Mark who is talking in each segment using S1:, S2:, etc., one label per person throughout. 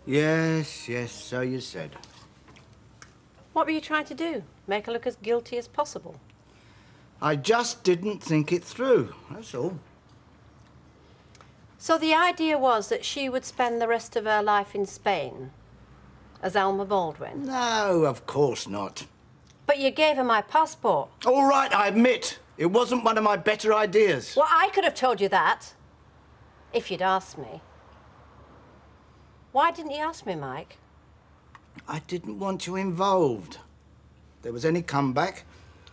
S1: Yes, yes, so you said.
S2: What were you trying to do? Make her look as guilty as possible?
S1: I just didn't think it through, that's all.
S2: So the idea was that she would spend the rest of her life in Spain as Alma Baldwin?
S1: No, of course not.
S2: But you gave her my passport.
S1: All right, I admit, it wasn't one of my better ideas.
S2: Well, I could have told you that, if you'd asked me. Why didn't you ask me, Mike?
S1: I didn't want you involved. If there was any comeback,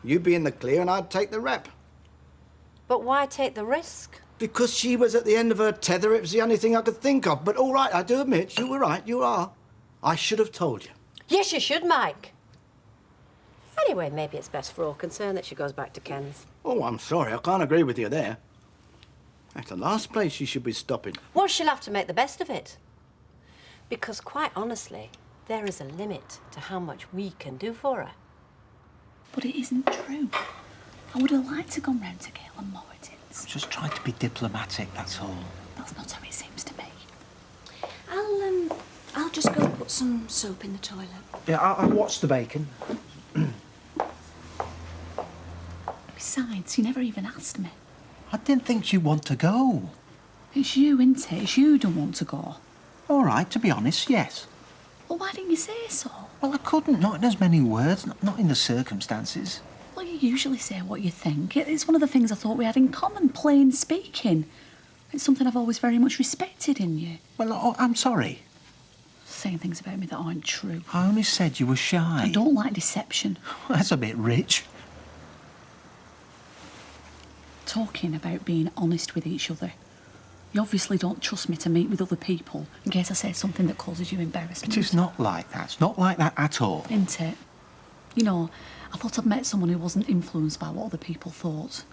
S1: you'd be in the clear and I'd take the rap.
S2: But why take the risk?
S1: Because she was at the end of her tether, it was the only thing I could think of. But all right, I do admit, you were right, you are. I should have told you.
S2: Yes, you should, Mike. Anyway, maybe it's best for all concerned that she goes back to Ken's.
S1: Oh, I'm sorry, I can't agree with you there. That's the last place she should be stopping.
S2: Well, she'll have to make the best of it. Because, quite honestly, there is a limit to how much we can do for her.
S3: But it isn't true. I would have liked to go round to Gail and Moreton's.
S4: Just trying to be diplomatic, that's all.
S3: That's not how it seems to me. I'll just go put some soap in the toilet.
S4: Yeah, I'll watch the bacon.
S3: Besides, you never even asked me.
S4: I didn't think you'd want to go.
S3: It's you, isn't it? It's you who don't want to go.
S4: All right, to be honest, yes.
S3: Well, why didn't you say so?
S4: Well, I couldn't, not in as many words, not in the circumstances.
S3: Well, you usually say what you think. It's one of the things I thought we had in common, plain speaking. It's something I've always very much respected in you.
S4: Well, I'm sorry.
S3: Saying things about me that aren't true.
S4: I only said you were shy.
S3: I don't like deception.
S4: That's a bit rich.
S3: Talking about being honest with each other. You obviously don't trust me to meet with other people in case I say something that causes you embarrassment.
S4: It is not like that. It's not like that at all.
S3: Isn't it? You know, I thought I'd met someone who wasn't influenced by what other people thought.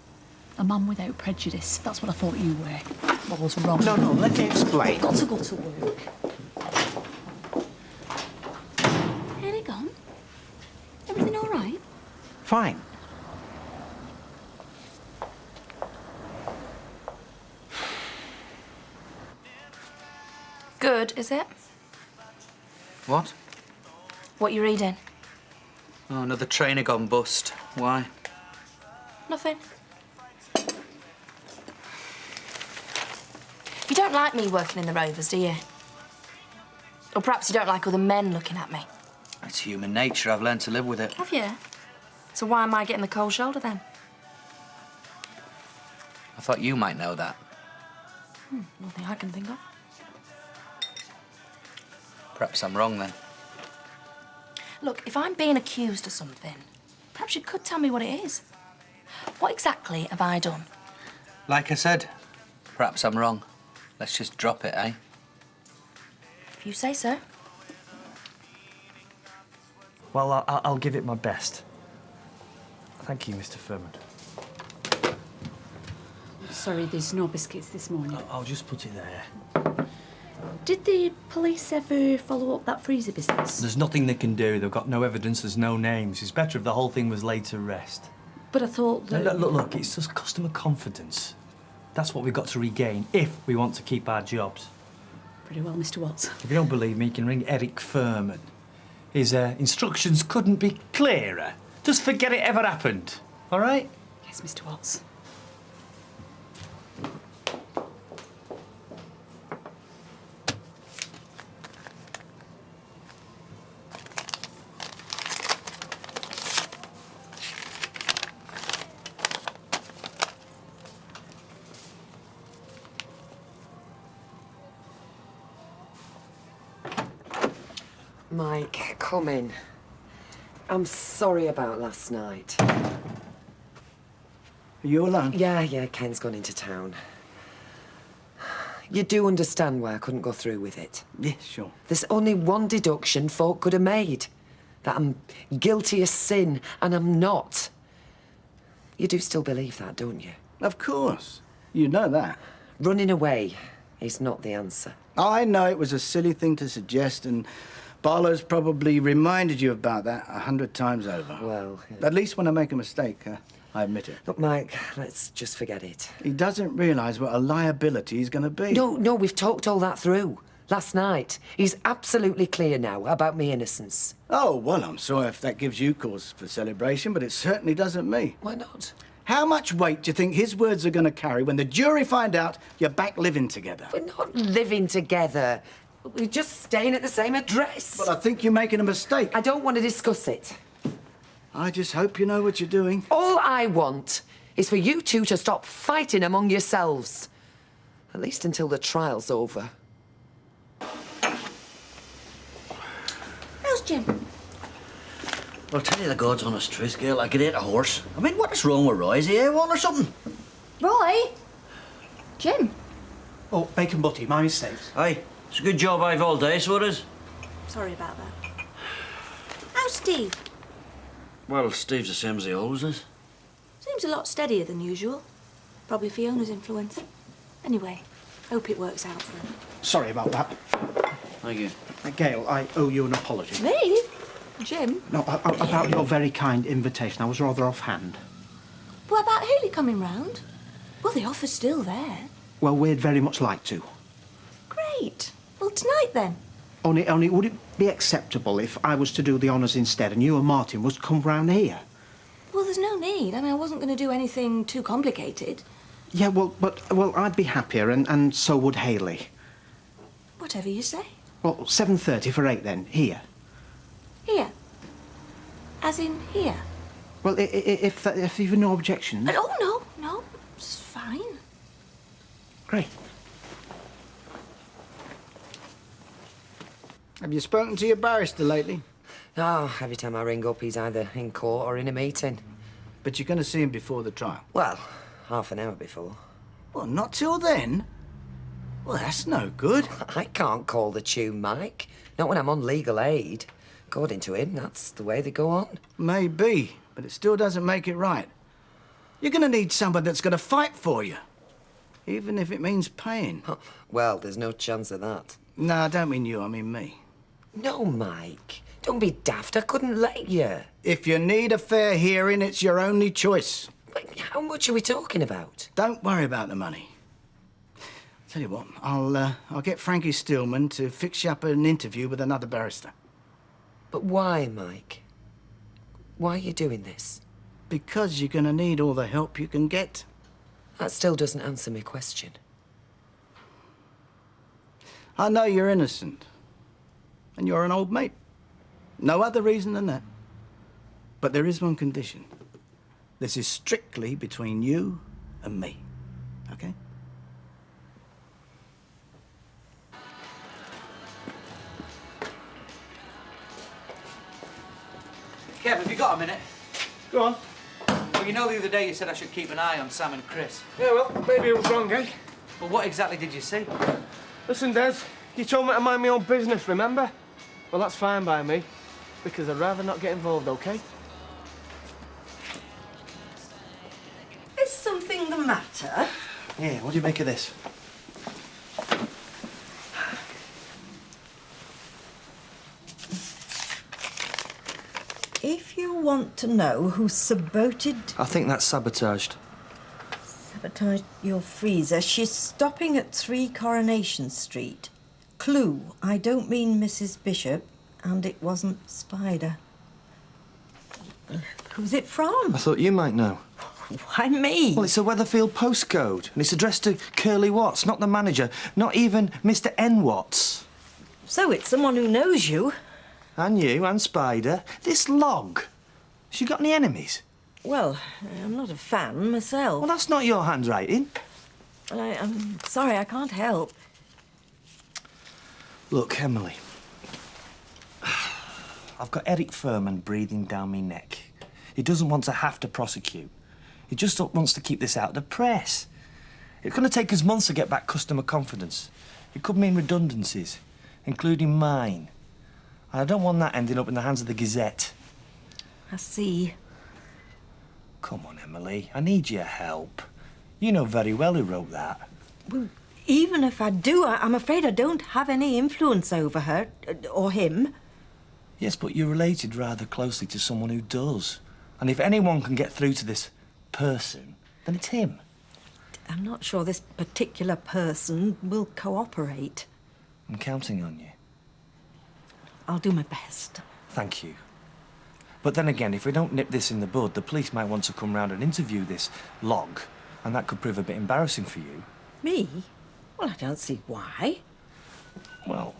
S3: A man without prejudice. That's what I thought you were. What was wrong?
S4: No, let me explain.
S3: I've got to go to work. Here you gone? Everything all right?
S4: Fine.
S5: Good, is it?
S6: What?
S5: What you reading?
S6: Oh, another trainer gone bust. Why?
S5: Nothing. You don't like me working in the Rovers, do you? Or perhaps you don't like other men looking at me.
S6: It's human nature. I've learned to live with it.
S5: Have you? So why am I getting the cold shoulder then?
S6: I thought you might know that.
S5: Nothing I can think of.
S6: Perhaps I'm wrong then.
S5: Look, if I'm being accused of something, perhaps you could tell me what it is. What exactly have I done?
S6: Like I said, perhaps I'm wrong. Let's just drop it, eh?
S5: If you say so.
S7: Well, I'll give it my best. Thank you, Mr. Furman.
S3: Sorry, there's no biscuits this morning.
S7: I'll just put it there.
S3: Did the police ever follow up that freezer business?
S7: There's nothing they can do. They've got no evidence, there's no names. It's better if the whole thing was laid to rest.
S3: But I thought that...
S7: Look, it's just customer confidence. That's what we've got to regain if we want to keep our jobs.
S3: Very well, Mr. Watts.
S7: If you don't believe me, you can ring Eric Furman. His instructions couldn't be clearer. Just forget it ever happened, all right?
S3: Yes, Mr. Watts.
S8: Mike, come in. I'm sorry about last night.
S1: Are you alone?
S8: Yeah, Ken's gone into town. You do understand why I couldn't go through with it?
S1: Yeah, sure.
S8: There's only one deduction folk could have made. That I'm guilty of sin, and I'm not. You do still believe that, don't you?
S1: Of course. You know that.
S8: Running away is not the answer.
S1: I know it was a silly thing to suggest, and Barlow's probably reminded you about that 100 times over.
S8: Well...
S1: At least when I make a mistake, I admit it.
S8: Look, Mike, let's just forget it.
S1: He doesn't realise what a liability he's going to be.
S8: No, we've talked all that through. Last night. He's absolutely clear now about me innocence.
S1: Oh, well, I'm sorry if that gives you cause for celebration, but it certainly doesn't me.
S8: Why not?
S1: How much weight do you think his words are going to carry when the jury find out you're back living together?
S8: We're not living together. We're just staying at the same address.
S1: Well, I think you're making a mistake.
S8: I don't want to discuss it.
S1: I just hope you know what you're doing.
S8: All I want is for you two to stop fighting among yourselves. At least until the trial's over.
S5: How's Jim?
S9: Well, tell you the God's honest truth, girl, I could eat a horse. I mean, what is wrong with Roy? Is he A1 or something?
S5: Roy? Jim?
S4: Oh, bacon butty, my mistake.
S9: Aye, it's a good job I've all day, so it is.
S5: Sorry about that. How's Steve?
S9: Well, Steve's the same as he always is.
S5: Seems a lot steadier than usual. Probably Fiona's influence. Anyway, hope it works out for him.
S4: Sorry about that.
S9: Thank you.
S4: Gail, I owe you an apology.
S5: Me? Jim?
S4: No, about your very kind invitation. I was rather offhand.
S5: What about Haley coming round? Well, the offer's still there.
S4: Well, we'd very much like to.
S5: Great. Well, tonight then.
S4: Only, would it be acceptable if I was to do the honours instead and you and Martin was to come round here?
S5: Well, there's no need. I mean, I wasn't going to do anything too complicated.
S4: Yeah, well, I'd be happier, and so would Haley.
S5: Whatever you say.
S4: Well, 7:30 for 8 then, here.
S5: Here. As in here.
S4: Well, if you've no objections.
S5: Oh, no. It's fine.
S4: Great.
S1: Have you spoken to your barrister lately?
S8: Oh, every time I ring up, he's either in court or in a meeting.
S1: But you're going to see him before the trial?
S8: Well, half an hour before.
S1: Well, not till then. Well, that's no good.
S8: I can't call the tune, Mike. Not when I'm on legal aid. According to him, that's the way they go on.
S1: Maybe, but it still doesn't make it right. You're going to need someone that's going to fight for you, even if it means paying.
S8: Oh, well, there's no chance of that.
S1: No, I don't mean you, I mean me.
S8: No, Mike. Don't be daft. I couldn't let you.
S1: If you need a fair hearing, it's your only choice.
S8: But how much are we talking about?
S1: Don't worry about the money. Tell you what, I'll get Frankie Stillman to fix you up an interview with another barrister.
S8: But why, Mike? Why are you doing this?
S1: Because you're going to need all the help you can get.
S8: That still doesn't answer my question.
S1: I know you're innocent. And you're an old mate. No other reason than that. But there is one condition. This is strictly between you and me. Okay?
S6: Kev, have you got a minute?
S10: Go on.
S6: Well, you know the other day you said I should keep an eye on Sam and Chris.
S10: Yeah, well, maybe I was wrong, eh?
S6: Well, what exactly did you see?
S10: Listen, Des, you told me to mind my own business, remember? Well, that's fine by me, because I'd rather not get involved, OK?
S11: Is something the matter?
S4: Yeah, what do you make of this?
S11: If you want to know who sabotaged
S6: I think that's sabotaged.
S11: your freezer, she's stopping at 3 Coronation Street. Clue, I don't mean Mrs. Bishop, and it wasn't Spider. Who's it from?
S6: I thought you might know.
S11: Why me?
S6: Well, it's a Weatherfield postcode, and it's addressed to Curly Watts, not the manager, not even Mr. N. Watts.
S11: So it's someone who knows you.
S6: And you, and Spider. This log. Has she got any enemies?
S11: Well, I'm not a fan myself.
S6: Well, that's not your handwriting.
S11: Well, I'm sorry, I can't help.
S6: Look, Emily. I've got Eric Furman breathing down my neck. He doesn't want to have to prosecute. He just wants to keep this out of the press. It's going to take us months to get back customer confidence. It could mean redundancies, including mine. And I don't want that ending up in the hands of the Gazette.
S11: I see.
S6: Come on, Emily. I need your help. You know very well who wrote that.
S11: Well, even if I do, I'm afraid I don't have any influence over her, or him.
S6: Yes, but you're related rather closely to someone who does. And if anyone can get through to this person, then it's him.
S11: I'm not sure this particular person will cooperate.
S6: I'm counting on you.
S11: I'll do my best.
S6: Thank you. But then again, if we don't nip this in the bud, the police might want to come round and interview this log, and that could prove a bit embarrassing for you.
S11: Me? Well, I don't see why.
S6: Well,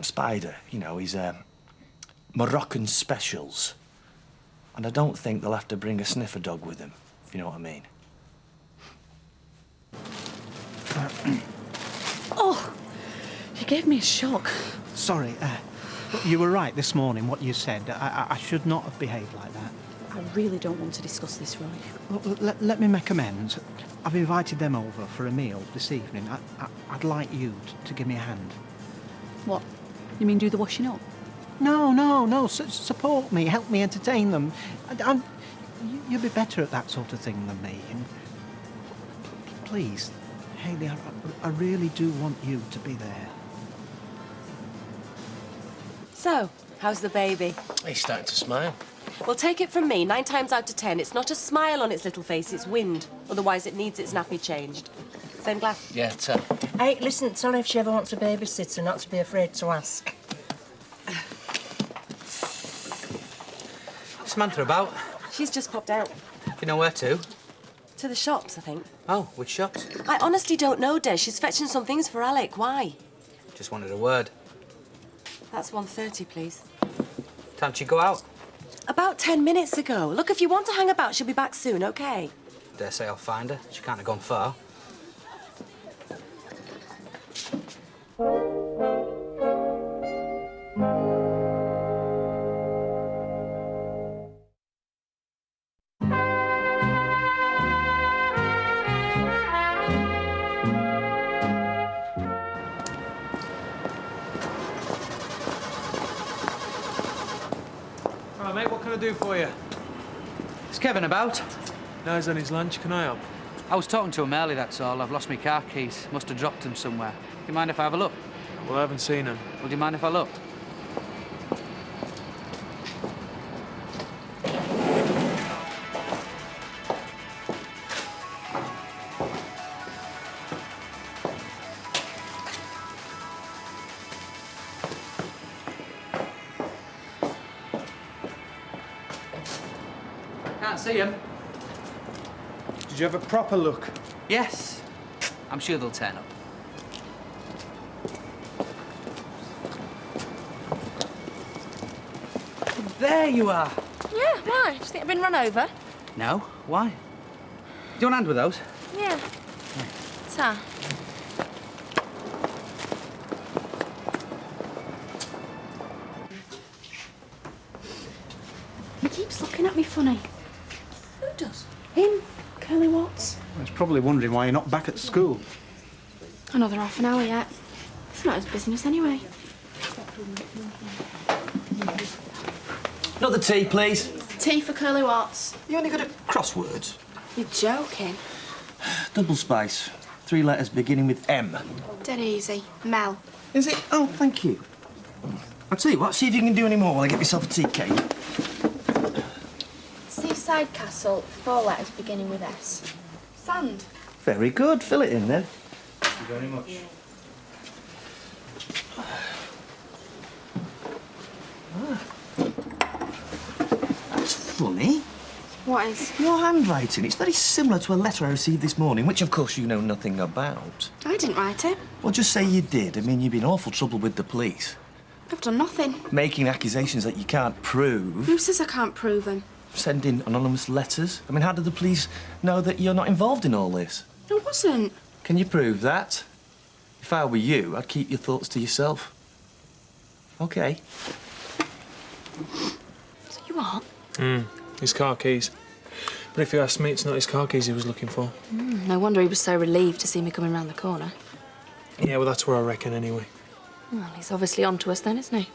S6: Spider, you know, he's Moroccan specials. And I don't think they'll have to bring a sniffer dog with them, if you know what I mean.
S3: Oh, you gave me a shock.
S4: Sorry, you were right this morning, what you said. I should not have behaved like that.
S3: I really don't want to discuss this, Roy.
S4: Well, let me make amends. I've invited them over for a meal this evening. I'd like you to give me a hand.
S3: What? You mean do the washing up?
S4: No. Support me. Help me entertain them. You'll be better at that sort of thing than me. And please, Hayley, I really do want you to be there.
S12: So, how's the baby?
S10: He's starting to smile.
S12: Well, take it from me, 9 times out of 10, it's not a smile on its little face, it's wind. Otherwise, it needs its nappy changed. Same glass?
S10: Yeah, tell.
S11: Hey, listen, tell her if she ever wants a babysitter not to be afraid to ask.
S13: Samantha about?
S12: She's just popped out.
S13: You know where to?
S12: To the shops, I think.
S13: Oh, which shops?
S12: I honestly don't know, Des. She's fetching some things for Alec. Why?
S13: Just wanted a word.
S12: That's 1:30, please.
S13: Time she go out?
S12: About 10 minutes ago. Look, if you want to hang about, she'll be back soon, OK?
S13: Dare say I'll find her. She can't have gone far.
S7: Right, mate, what can I do for you?
S13: Is Kevin about?
S14: No, he's on his lunch. Can I help?
S13: I was talking to him early, that's all. I've lost my car keys. Must have dropped them somewhere. Do you mind if I have a look?
S14: Well, I haven't seen him.
S13: Well, do you mind if I look? Can't see him.
S7: Did you have a proper look?
S13: Yes. I'm sure they'll turn up. There you are.
S5: Yeah, why? Do you think I've been run over?
S13: No? Why? Do you want a hand with those?
S5: Yeah. Ta. He keeps looking at me funny. Who does? Him. Curly Watts.
S4: I was probably wondering why you're not back at school.
S5: Another half an hour yet. It's not his business anyway.
S6: Another tea, please.
S5: Tea for Curly Watts.
S6: You only got at crosswords?
S5: You're joking.
S6: Double spice. 3 letters beginning with M.
S5: Dead easy. Mel.
S6: Is it? Oh, thank you. I'll tell you what, see if you can do any more while I get myself a tea cake.
S5: Seaside Castle, 4 letters beginning with S. Sand.
S6: Very good. Fill it in, then. Thank you very much. That's funny.
S5: What is?
S6: Your handwriting. It's very similar to a letter I received this morning, which, of course, you know nothing about.
S5: I didn't write it.
S6: Well, just say you did. I mean, you've been in awful trouble with the police.
S5: I've done nothing.
S6: Making accusations that you can't prove.
S5: Who says I can't prove them?
S6: Sending anonymous letters. I mean, how did the police know that you're not involved in all this?
S5: I wasn't.
S6: Can you prove that? If I were you, I'd keep your thoughts to yourself. OK.
S5: So you are?
S14: His car keys. But if you ask me, it's not his car keys he was looking for.
S5: No wonder he was so relieved to see me coming round the corner.
S14: Yeah, well, that's where I reckon, anyway.
S5: Well, he's obviously on to us then, isn't he?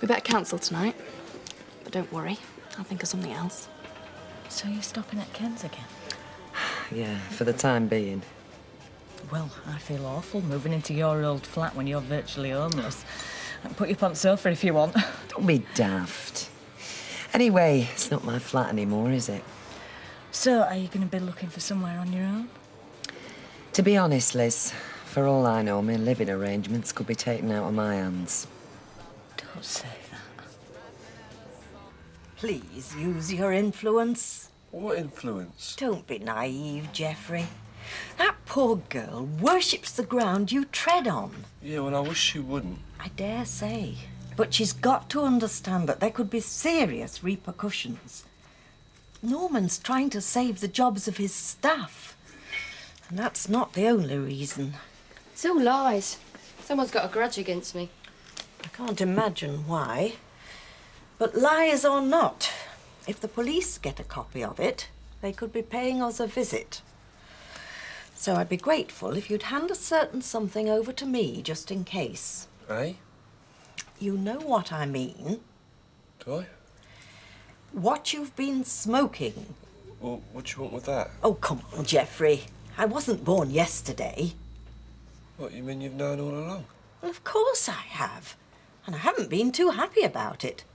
S5: We better cancel tonight. But don't worry, I'll think of something else.
S11: So you're stopping at Ken's again?
S8: Yeah, for the time being.
S11: Well, I feel awful moving into your old flat when you're virtually homeless. I can put you up on the sofa if you want.
S8: Don't be daft. Anyway, it's not my flat anymore, is it?
S11: So, are you going to be looking for somewhere on your own?
S8: To be honest, Liz, For all I know, my living arrangements could be taken out of my hands.
S11: Don't say that. Please use your influence.
S15: What influence?
S11: Don't be naive, Geoffrey. That poor girl worships the ground you tread on.
S15: Yeah, well, I wish she wouldn't.
S11: I dare say. But she's got to understand that there could be serious repercussions. Norman's trying to save the jobs of his staff. And that's not the only reason.
S16: It's all lies. Someone's got a grudge against me.
S11: I can't imagine why. But lies or not, if the police get a copy of it, they could be paying us a visit. So I'd be grateful if you'd hand a certain something over to me, just in case.
S15: Eh?
S11: You know what I mean.
S15: Do I?
S11: What you've been smoking.
S15: Well, what do you want with that?
S11: Oh, come on, Geoffrey. I wasn't born yesterday.
S15: What, you mean you've known all along?
S11: Well, of course I have. And I haven't been too happy about it.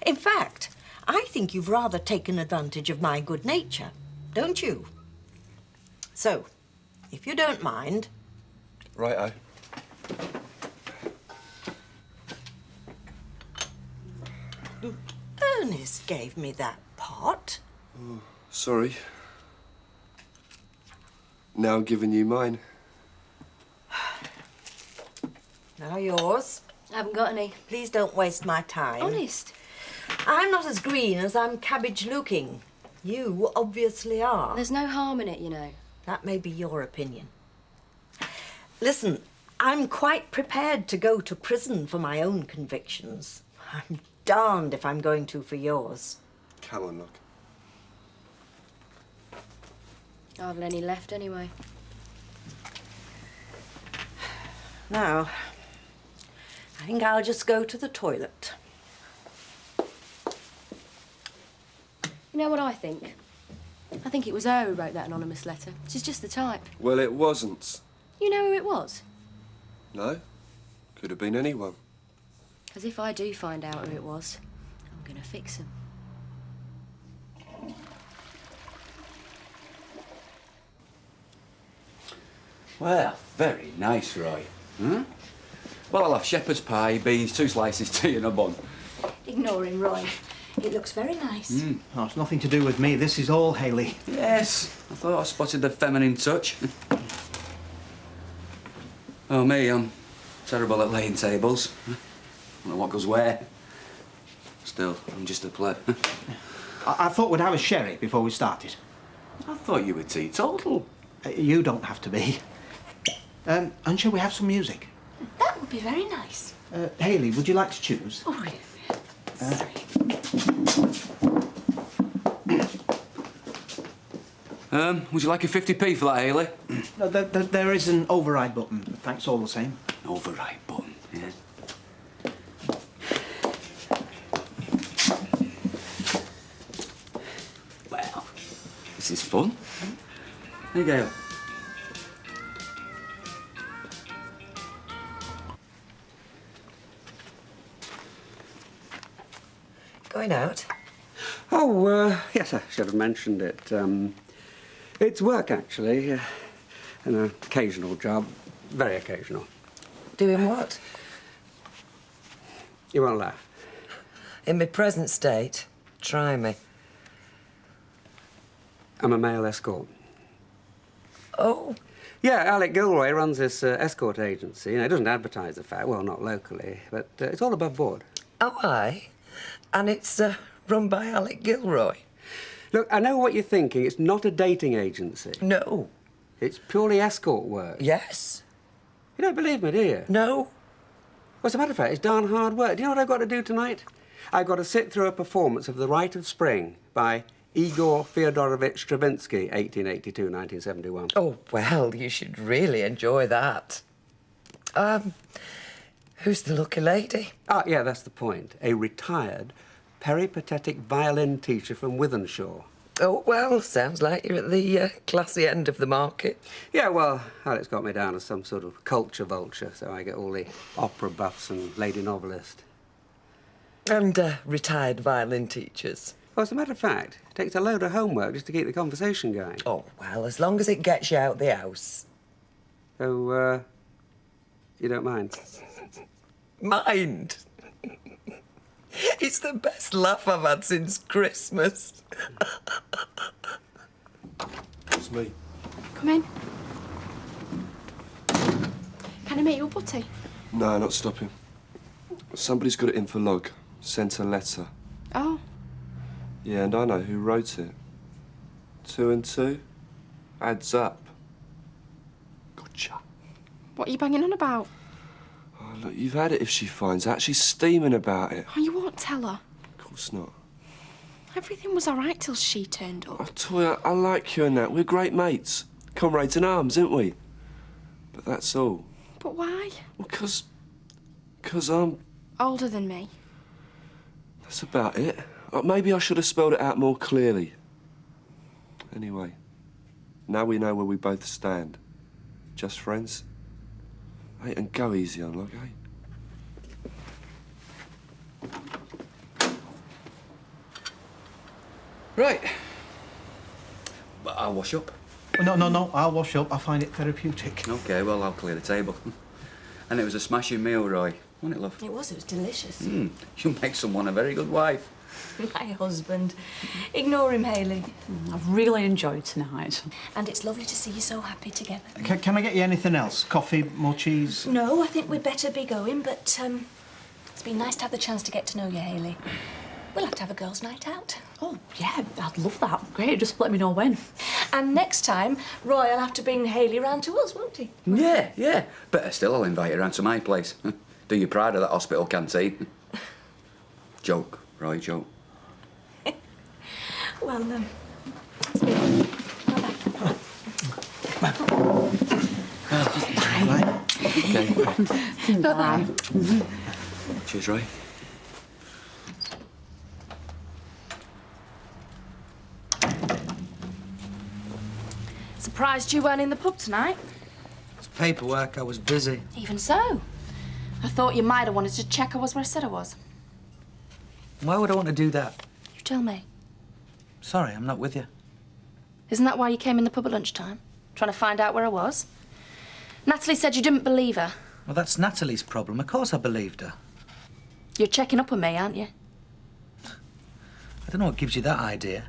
S11: In fact, I think you've rather taken advantage of my good nature, don't you? So, if you don't mind...
S15: Righto.
S11: Ernest gave me that pot.
S15: Oh, sorry. Now I'm giving you mine.
S11: Now yours.
S16: I haven't got any.
S11: Please don't waste my time.
S16: Honest?
S11: I'm not as green as I'm cabbage-looking. You obviously are.
S16: There's no harm in it, you know.
S11: That may be your opinion. Listen, I'm quite prepared to go to prison for my own convictions. I'm darned if I'm going to for yours.
S15: Come on, look.
S16: Hardly any left anyway.
S11: Now, I think I'll just go to the toilet.
S16: You know what I think? I think it was her who wrote that anonymous letter. She's just the type.
S15: Well, it wasn't.
S16: You know who it was?
S15: No? Could have been anyone.
S16: Because if I do find out who it was, I'm going to fix him.
S17: Well, very nice, Roy. Hmm? Well, I'll have shepherd's pie, beans, 2 slices, tea and a bun.
S5: Ignore him, Roy. It looks very nice.
S1: Oh, it's nothing to do with me. This is all Hayley.
S17: Yes, I thought I spotted the feminine touch. Oh, me, I'm terrible at laying tables. I don't know what goes where. Still, I'm just a pleb.
S1: I thought we'd have a sherry before we started.
S17: I thought you were teetotal.
S1: You don't have to be. And shall we have some music?
S5: That would be very nice.
S1: Hayley, would you like to choose?
S5: Oh, really?
S17: Would you like a 50p for that, Hayley?
S1: No, there is an override button. Thanks all the same.
S17: Override button, yeah. Well, this is fun. There you go.
S8: Going out?
S18: Oh, yes, I should have mentioned it. It's work, actually. An occasional job. Very occasional.
S8: Doing what?
S18: You won't laugh.
S8: In my present state, try me.
S18: I'm a male escort.
S8: Oh.
S18: Yeah, Alec Gilroy runs this escort agency. You know, he doesn't advertise the fact, well, not locally, but it's all above board.
S8: Oh, aye? And it's run by Alec Gilroy.
S18: Look, I know what you're thinking. It's not a dating agency.
S8: No.
S18: It's purely escort work.
S8: Yes.
S18: You don't believe me, do you?
S8: No.
S18: Well, as a matter of fact, it's darn hard work. Do you know what I've got to do tonight? I've got to sit through a performance of The Rite of Spring by Igor Fyodorovich Stravinsky, 1882-1971.
S8: Oh, well, you should really enjoy that. Who's the lucky lady?
S18: Ah, yeah, that's the point. A retired peripatetic violin teacher from Wythenshawe.
S8: Oh, well, sounds like you're at the classy end of the market.
S18: Yeah, well, Alex got me down as some sort of culture vulture, so I get all the opera buffs and lady novelist.
S8: And retired violin teachers.
S18: Well, as a matter of fact, it takes a load of homework just to keep the conversation going.
S8: Oh, well, as long as it gets you out the house.
S18: So, You don't mind?
S17: Mind? It's the best laugh I've had since Christmas.
S15: It's me.
S5: Come in. Can I meet your butty?
S15: No, not stopping. Somebody's got it in for log. Sent a letter.
S5: Oh.
S15: Yeah, and I know who wrote it. 2 and 2 adds up. Gotcha.
S5: What are you banging on about?
S15: Oh, look, you've had it if she finds out. She's steaming about it.
S5: Oh, you won't tell her.
S15: Of course not.
S5: Everything was all right till she turned up.
S15: Toya, I like you and that. We're great mates. Comrades in arms, aren't we? But that's all.
S5: But why?
S15: Well, 'cause I'm...
S5: Older than me.
S15: That's about it. Maybe I should have spelled it out more clearly. Anyway, now we know where we both stand. Just friends. Hey, and go easy on log, eh?
S17: Right. But I'll wash up.
S4: No, I'll wash up. I find it therapeutic.
S17: OK, well, I'll clear the table. And it was a smashing meal, Roy. Wasn't it, love?
S2: It was delicious.
S17: You'll make someone a very good wife.
S2: My husband. Ignore him, Hayley.
S3: I've really enjoyed tonight.
S2: And it's lovely to see you so happy together.
S4: Can I get you anything else? Coffee, more cheese?
S2: No, I think we'd better be going, but it's been nice to have the chance to get to know you, Hayley. We'll have to have a girls' night out.
S3: Oh, yeah, I'd love that. Great, just let me know when.
S2: And next time, Roy will have to bring Hayley round to us, won't he?
S17: Yeah. Better still, I'll invite you round to my place. Do you proud of that hospital canteen? Joke, Roy, joke.
S2: Well,
S17: OK.
S3: Bye-bye.
S17: Cheers, Roy.
S5: Surprised you weren't in the pub tonight.
S13: It's paperwork. I was busy.
S5: Even so. I thought you might have wanted to check I was where I said I was.
S13: Why would I want to do that?
S5: You tell me.
S13: Sorry, I'm not with you.
S5: Isn't that why you came in the pub at lunchtime? Trying to find out where I was? Natalie said you didn't believe her.
S13: Well, that's Natalie's problem. Of course I believed her.
S5: You're checking up on me, aren't you?
S13: I don't know what gives you that idea.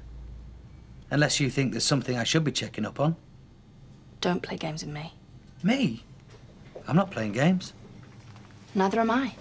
S13: Unless you think there's something I should be checking up on.
S5: Don't play games with me.
S13: Me? I'm not playing games.
S5: Neither am I.